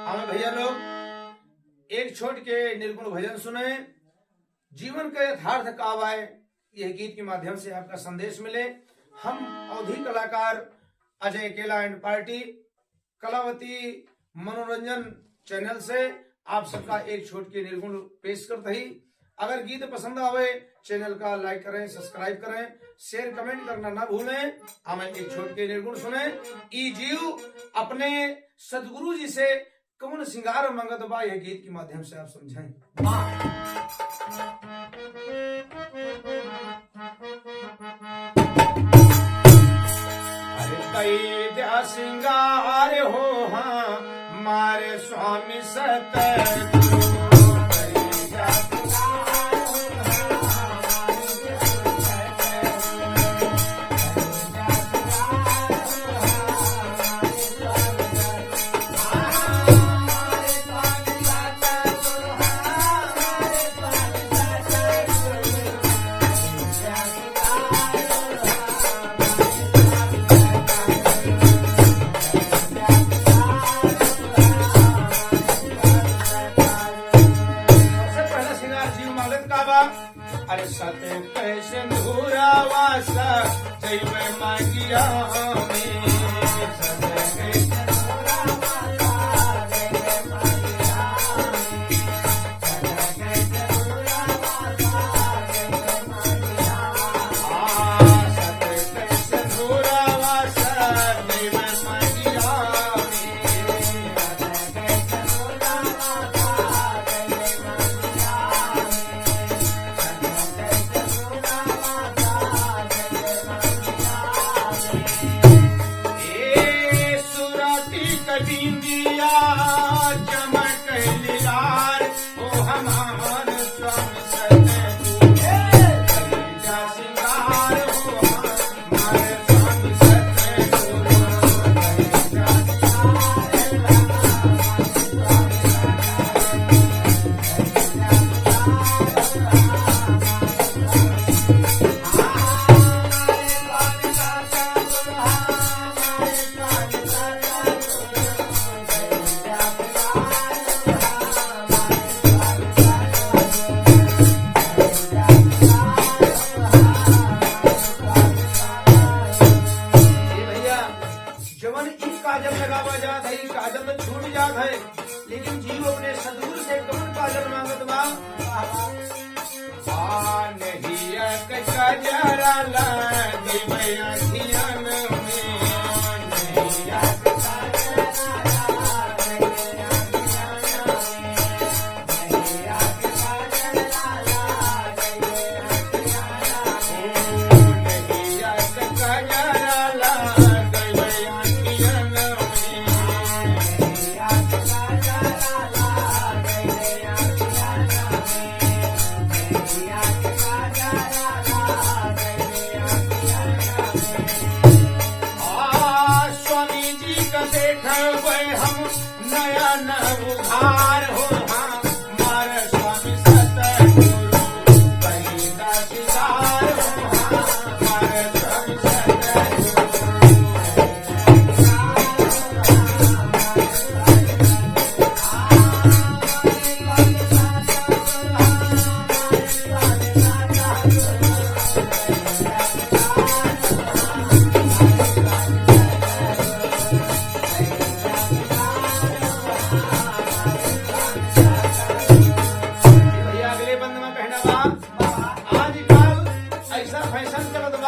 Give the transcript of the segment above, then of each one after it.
हमें भैया लोग एक छोट के निर्गुण भजन सुने, जीवन का यथार्थ काव आए, यह गीत के माध्यम से आपका संदेश मिले। हम अवधी कलाकार अजय केला एंड पार्टी कलावती मनोरंजन चैनल से आप सबका एक छोट के निर्गुण पेश करते ही। अगर गीत पसंद आवे चैनल का लाइक करें, सब्सक्राइब करें, शेयर कमेंट करना ना भूलें। हमें एक छोट के निर्गुण सुने। ई जीव अपने सदगुरु जी से कौन सिंगार मंगत बा, यह गीत के माध्यम से आप समझें। अरे कई क्या सिंगार हो हाँ मारे स्वामी सतगुरु। अरे सत्य कैसे धूरावासा जैव मांगिया लेकिन जीव अपने सदगुरु से कौन काजल मांगत बा। नहीं कजरा लागी मैया अखियन में हम नया न उधार हो हाँ मारे स्वामी सतगुरु कहीं ना सिंगार हो हाँ मारे स्वामी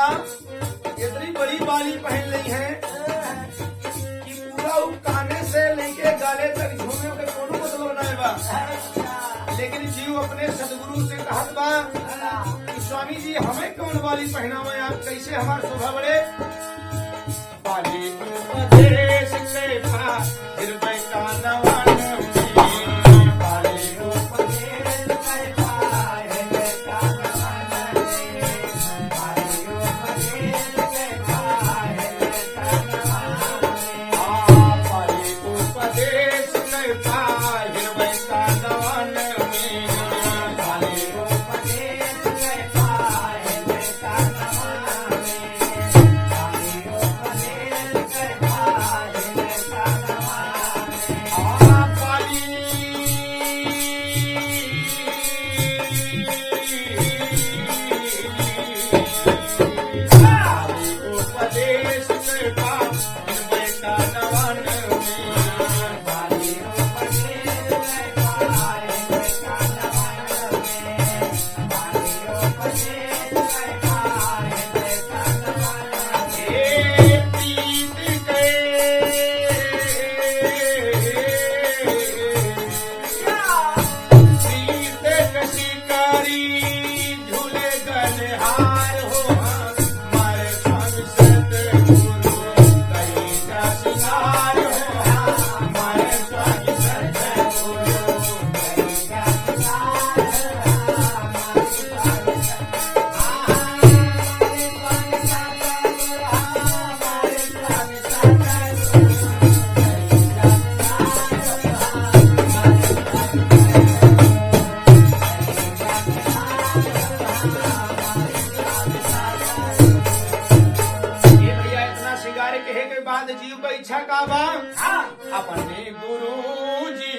इतनी बड़ी बाली पहन ली है कि पूरा काने से लेके गाले तक झूमे के कोनो मतलब नहीं बा। लेकिन जीव अपने सदगुरु से कहत बा कि स्वामी जी हमें कौन बाली पहनावे, आप कैसे हमारे शोभा बढ़े। बाली उपदेश के था फिर बैठा नवान बाद जीव का इच्छा का बा अपने गुरु जी